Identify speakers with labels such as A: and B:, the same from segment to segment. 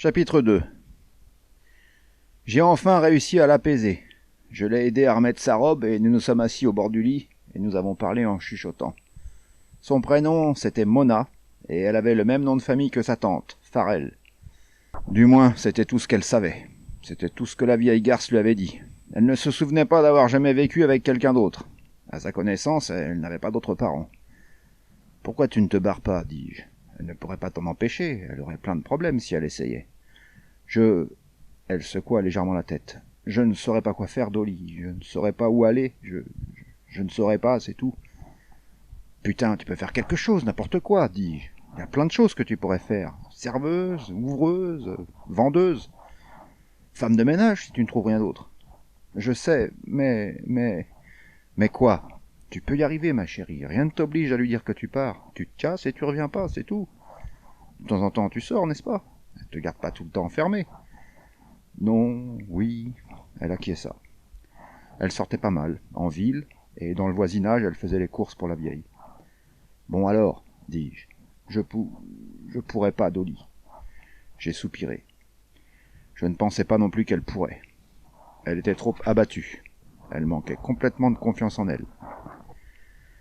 A: Chapitre 2. J'ai enfin réussi à l'apaiser. Je l'ai aidé à remettre sa robe et nous nous sommes assis au bord du lit et nous avons parlé en chuchotant. Son prénom, c'était Mona, et elle avait le même nom de famille que sa tante, Farrell. Du moins, c'était tout ce qu'elle savait. C'était tout ce que la vieille garce lui avait dit. Elle ne se souvenait pas d'avoir jamais vécu avec quelqu'un d'autre. À sa connaissance, elle n'avait pas d'autres parents. « Pourquoi tu ne te barres pas ?» dis-je. « Elle ne pourrait pas t'en empêcher, elle aurait plein de problèmes si elle essayait. » Elle secoua légèrement la tête. « Je ne saurais pas quoi faire, Dolly. Je ne saurais pas où aller. Je ne saurais pas, c'est tout. »« Putain, tu peux faire quelque chose, n'importe quoi, dis-je. Il y a plein de choses que tu pourrais faire. Serveuse, ouvreuse, vendeuse. Femme de ménage, si tu ne trouves rien d'autre. »« Je sais, mais... »« Mais quoi ? Tu peux y arriver, ma chérie. Rien ne t'oblige à lui dire que tu pars. Tu te casses et tu reviens pas, c'est tout. De temps en temps, tu sors, n'est-ce pas ? Elle te garde pas tout le temps enfermé. » Non, oui, elle acquiesça. Elle sortait pas mal, en ville, et dans le voisinage, elle faisait les courses pour la vieille. « Bon alors, dis-je, je pourrais pas, Dolly. » J'ai soupiré. Je ne pensais pas non plus qu'elle pourrait. Elle était trop abattue. Elle manquait complètement de confiance en elle.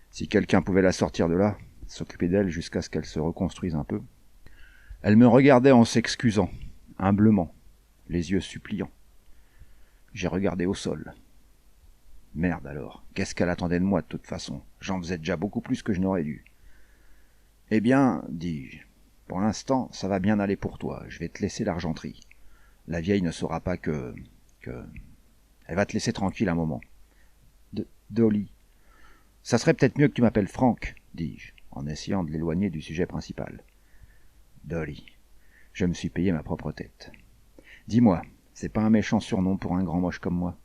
A: Si quelqu'un pouvait la sortir de là, s'occuper d'elle jusqu'à ce qu'elle se reconstruise un peu. Elle me regardait en s'excusant, humblement, les yeux suppliants. J'ai regardé au sol. Merde alors, qu'est-ce qu'elle attendait de moi de toute façon ? J'en faisais déjà beaucoup plus que je n'aurais dû. « Eh bien, dis-je, pour l'instant, ça va bien aller pour toi, je vais te laisser l'argenterie. La vieille ne saura pas que... Elle va te laisser tranquille un moment. »« Dolly. Ça serait peut-être mieux que tu m'appelles Franck, dis-je, en essayant de l'éloigner du sujet principal. Dolly. Je me suis payé ma propre tête. Dis-moi, c'est pas un méchant surnom pour un grand moche comme moi ?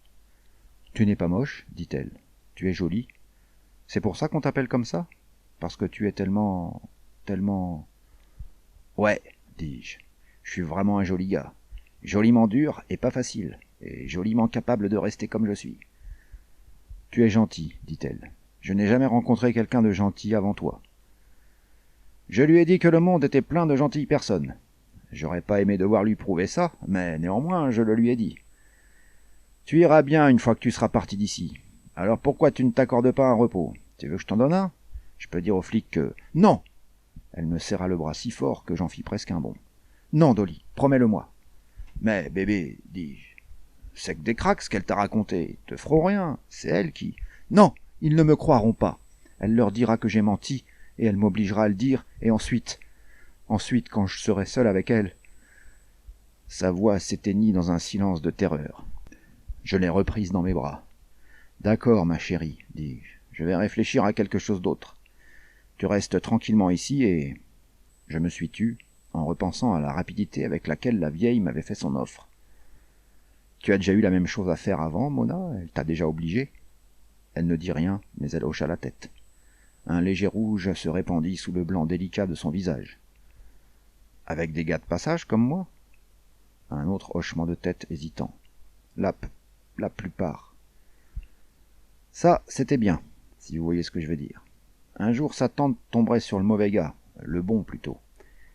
A: Tu n'es pas moche, dit-elle. Tu es jolie. C'est pour ça qu'on t'appelle comme ça ? Parce que tu es tellement... Ouais, dis-je. Je suis vraiment un joli gars. Joliment dur et pas facile, et joliment capable de rester comme je suis. Tu es gentil, dit-elle. Je n'ai jamais rencontré quelqu'un de gentil avant toi. Je lui ai dit que le monde était plein de gentilles personnes. J'aurais pas aimé devoir lui prouver ça, mais néanmoins, je le lui ai dit. Tu iras bien une fois que tu seras parti d'ici. Alors pourquoi tu ne t'accordes pas un repos ? Tu veux que je t'en donne un ? Je peux dire aux flics que... Non ! Elle me serra le bras si fort que j'en fis presque un bond. Non, Dolly, promets-le-moi. Mais, bébé, dis-je, c'est que des cracks ce qu'elle t'a raconté. Ils te feront rien, c'est elle qui... Non, ils ne me croiront pas. Elle leur dira que j'ai menti, et elle m'obligera à le dire, et ensuite, quand je serai seul avec elle... Sa voix s'éteignit dans un silence de terreur. Je l'ai reprise dans mes bras. D'accord, ma chérie, dis-je, je vais réfléchir à quelque chose d'autre. Tu restes tranquillement ici et... Je me suis tu, en repensant à la rapidité avec laquelle la vieille m'avait fait son offre. Tu as déjà eu la même chose à faire avant, Mona ? Elle t'a déjà obligé ? Elle ne dit rien, mais elle hocha la tête. Un léger rouge se répandit sous le blanc délicat de son visage. Avec des gars de passage comme moi ? Un autre hochement de tête hésitant. La plupart. Ça, c'était bien, si vous voyez ce que je veux dire. Un jour, sa tante tomberait sur le mauvais gars, le bon plutôt,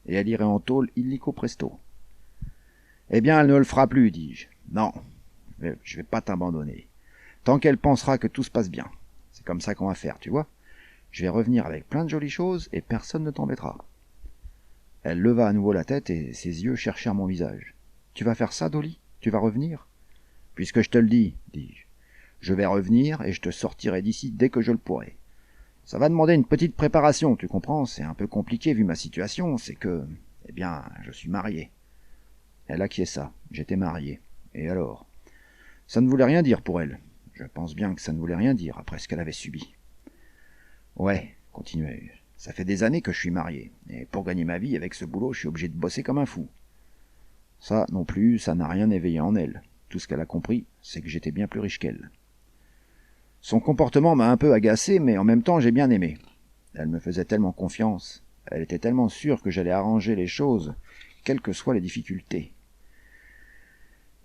A: et elle irait en tôle illico presto. Eh bien, elle ne le fera plus, dis-je. Non, je vais pas t'abandonner. Tant qu'elle pensera que tout se passe bien. C'est comme ça qu'on va faire, tu vois. Je vais revenir avec plein de jolies choses et personne ne t'embêtera. Elle leva à nouveau la tête et ses yeux cherchèrent mon visage. Tu vas faire ça, Dolly ? Tu vas revenir ? Puisque je te le dis, dis-je. Je vais revenir et je te sortirai d'ici dès que je le pourrai. Ça va demander une petite préparation, tu comprends ? C'est un peu compliqué vu ma situation, c'est que... Eh bien, je suis marié. Elle acquiesça. J'étais marié. Et alors ? Ça ne voulait rien dire pour elle. Je pense bien que ça ne voulait rien dire après ce qu'elle avait subi. Ouais, continuai-je. Ça fait des années que je suis marié. Et pour gagner ma vie avec ce boulot, je suis obligé de bosser comme un fou. Ça non plus, ça n'a rien éveillé en elle. Tout ce qu'elle a compris, c'est que j'étais bien plus riche qu'elle. Son comportement m'a un peu agacé, mais en même temps j'ai bien aimé. Elle me faisait tellement confiance, elle était tellement sûre que j'allais arranger les choses, quelles que soient les difficultés.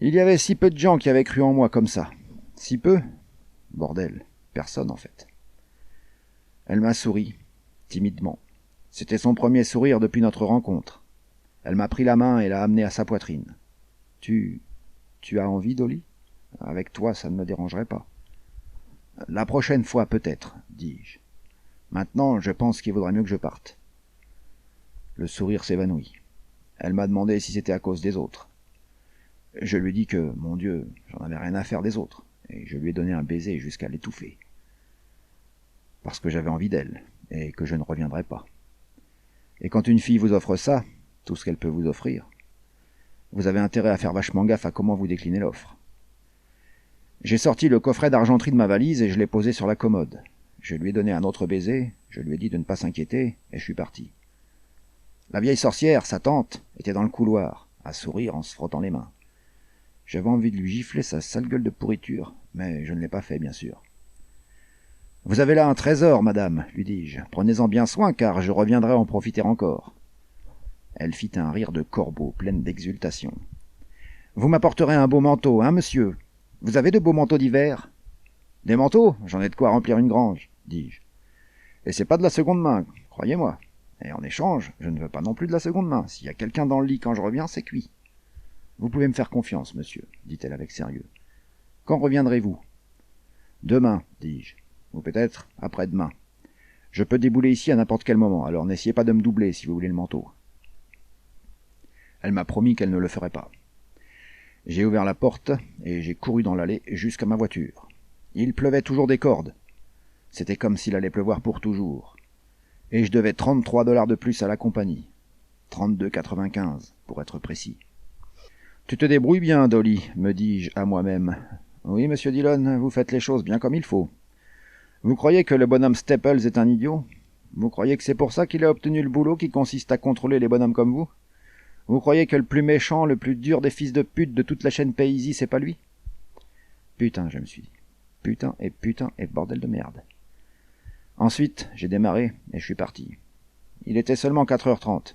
A: Il y avait si peu de gens qui avaient cru en moi comme ça. Si peu ? Bordel, personne en fait. Elle m'a souri, timidement. C'était son premier sourire depuis notre rencontre. Elle m'a pris la main et l'a amenée à sa poitrine. « Tu as envie, Dolly ? Avec toi, ça ne me dérangerait pas. »« La prochaine fois, peut-être, dis-je. Maintenant, je pense qu'il vaudrait mieux que je parte. » Le sourire s'évanouit. Elle m'a demandé si c'était à cause des autres. Je lui dis que, mon Dieu, j'en avais rien à faire des autres, et je lui ai donné un baiser jusqu'à l'étouffer. Parce que j'avais envie d'elle, et que je ne reviendrai pas. Et quand une fille vous offre ça, tout ce qu'elle peut vous offrir, vous avez intérêt à faire vachement gaffe à comment vous déclinez l'offre. J'ai sorti le coffret d'argenterie de ma valise et je l'ai posé sur la commode. Je lui ai donné un autre baiser, je lui ai dit de ne pas s'inquiéter, et je suis parti. La vieille sorcière, sa tante, était dans le couloir, à sourire en se frottant les mains. J'avais envie de lui gifler sa sale gueule de pourriture, mais je ne l'ai pas fait, bien sûr. « Vous avez là un trésor, madame, lui dis-je. Prenez-en bien soin, car je reviendrai en profiter encore. » Elle fit un rire de corbeau, pleine d'exultation. « Vous m'apporterez un beau manteau, hein, monsieur? Vous avez de beaux manteaux d'hiver? »« Des manteaux? J'en ai de quoi remplir une grange, dis-je. Et c'est pas de la seconde main, croyez-moi. Et en échange, je ne veux pas non plus de la seconde main. S'il y a quelqu'un dans le lit quand je reviens, c'est cuit. Vous pouvez me faire confiance, monsieur, dit-elle avec sérieux. Quand reviendrez-vous? Demain, dis-je, ou peut-être après-demain. Je peux débouler ici à n'importe quel moment, alors n'essayez pas de me doubler si vous voulez le manteau. Elle m'a promis qu'elle ne le ferait pas. J'ai ouvert la porte et j'ai couru dans l'allée jusqu'à ma voiture. Il pleuvait toujours des cordes. C'était comme s'il allait pleuvoir pour toujours. Et je devais 33 $ de plus à la compagnie. 32,95 pour être précis. « Tu te débrouilles bien, Dolly, me dis-je à moi-même. Oui, monsieur Dillon, vous faites les choses bien comme il faut. Vous croyez que le bonhomme Staples est un idiot? Vous croyez que c'est pour ça qu'il a obtenu le boulot qui consiste à contrôler les bonhommes comme vous? Vous croyez que le plus méchant, le plus dur des fils de pute de toute la chaîne Paysi, c'est pas lui? Putain, je me suis dit. Putain et bordel de merde. Ensuite, j'ai démarré et je suis parti. Il était seulement 4h30.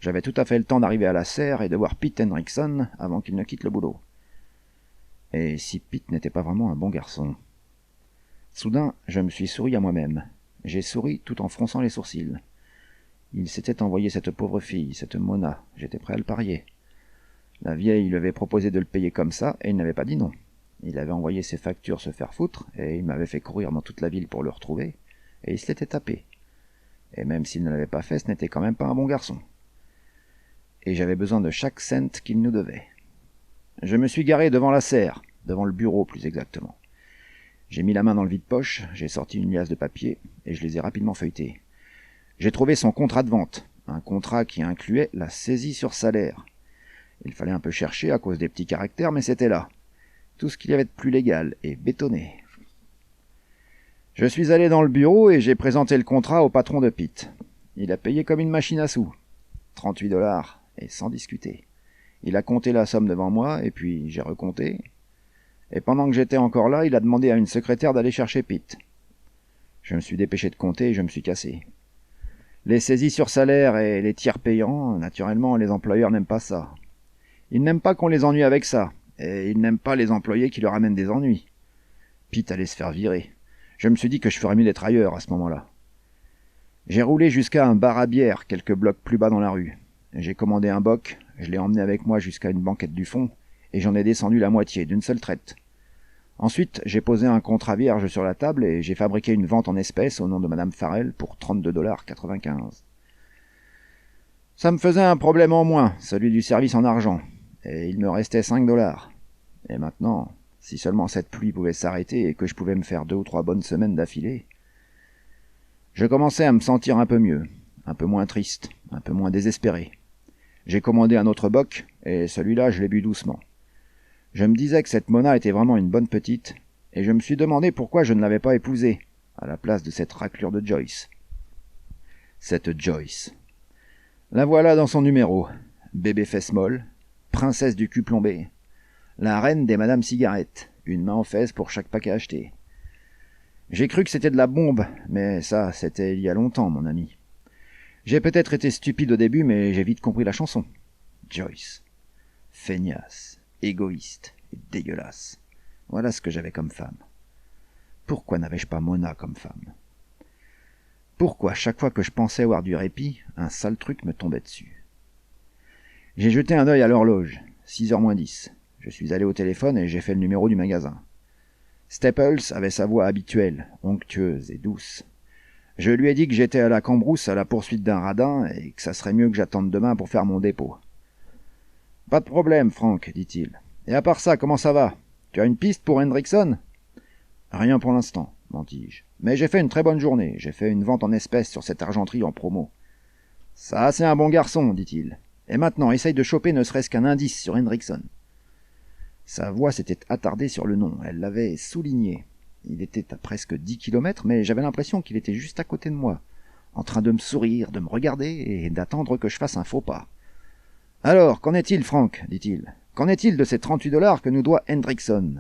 A: J'avais tout à fait le temps d'arriver à la serre et de voir Pete Hendrickson avant qu'il ne quitte le boulot. Et si Pete n'était pas vraiment un bon garçon? Soudain, je me suis souri à moi-même. J'ai souri tout en fronçant les sourcils. Il s'était envoyé cette pauvre fille, cette Mona, j'étais prêt à le parier. La vieille lui avait proposé de le payer comme ça, et il n'avait pas dit non. Il avait envoyé ses factures se faire foutre, et il m'avait fait courir dans toute la ville pour le retrouver, et il se l'était tapé. Et même s'il ne l'avait pas fait, ce n'était quand même pas un bon garçon. Et j'avais besoin de chaque cent qu'il nous devait. Je me suis garé devant la serre, devant le bureau plus exactement. J'ai mis la main dans le vide-poche, j'ai sorti une liasse de papier, et je les ai rapidement feuilletés. J'ai trouvé son contrat de vente, un contrat qui incluait la saisie sur salaire. Il fallait un peu chercher à cause des petits caractères, mais c'était là. Tout ce qu'il y avait de plus légal et bétonné. Je suis allé dans le bureau et j'ai présenté le contrat au patron de Pete. Il a payé comme une machine à sous. 38 $, et sans discuter. Il a compté la somme devant moi, et puis j'ai recompté. Et pendant que j'étais encore là, il a demandé à une secrétaire d'aller chercher Pete. Je me suis dépêché de compter et je me suis cassé. Les saisies sur salaire et les tiers payants, naturellement, les employeurs n'aiment pas ça. Ils n'aiment pas qu'on les ennuie avec ça, et ils n'aiment pas les employés qui leur amènent des ennuis. Pete allait se faire virer. Je me suis dit que je ferais mieux d'être ailleurs à ce moment-là. J'ai roulé jusqu'à un bar à bière, quelques blocs plus bas dans la rue. J'ai commandé un boc, je l'ai emmené avec moi jusqu'à une banquette du fond, et j'en ai descendu la moitié, d'une seule traite. Ensuite, j'ai posé un contrat vierge sur la table et j'ai fabriqué une vente en espèces au nom de Madame Farrell pour 32,95 $. Ça me faisait un problème en moins, celui du service en argent, et il me restait 5 $. Et maintenant, si seulement cette pluie pouvait s'arrêter et que je pouvais me faire 2 ou 3 bonnes semaines d'affilée. Je commençais à me sentir un peu mieux, un peu moins triste, un peu moins désespéré. J'ai commandé un autre boc, et celui-là, je l'ai bu doucement. Je me disais que cette Mona était vraiment une bonne petite, et je me suis demandé pourquoi je ne l'avais pas épousée, à la place de cette raclure de Joyce. Cette Joyce. La voilà dans son numéro. Bébé fesse molle, princesse du cul plombé, la reine des Madame Cigarette, une main aux fesses pour chaque paquet acheté. J'ai cru que c'était de la bombe, mais ça, c'était il y a longtemps, mon ami. J'ai peut-être été stupide au début, mais j'ai vite compris la chanson. Joyce. Feignasse, égoïste et dégueulasse. Voilà ce que j'avais comme femme. Pourquoi n'avais-je pas Mona comme femme? Pourquoi, chaque fois que je pensais avoir du répit, un sale truc me tombait dessus? J'ai jeté un œil à l'horloge. 6h moins 10. Je suis allé au téléphone et j'ai fait le numéro du magasin. Staples avait sa voix habituelle, onctueuse et douce. Je lui ai dit que j'étais à la Cambrousse à la poursuite d'un radin et que ça serait mieux que j'attende demain pour faire mon dépôt. « Pas de problème, Frank, dit-il. Et à part ça, comment ça va? Tu as une piste pour Hendrickson ?»« Rien pour l'instant, mentis-je. Mais j'ai fait une très bonne journée. J'ai fait une vente en espèces sur cette argenterie en promo. »« Ça, c'est un bon garçon, dit-il. Et maintenant, essaye de choper ne serait-ce qu'un indice sur Hendrickson. » Sa voix s'était attardée sur le nom. Elle l'avait souligné. Il était à presque 10 kilomètres, mais j'avais l'impression qu'il était juste à côté de moi, en train de me sourire, de me regarder et d'attendre que je fasse un faux pas. « Alors, qu'en est-il, Frank ?» dit-il. « Qu'en est-il de ces $38 que nous doit Hendrickson ?»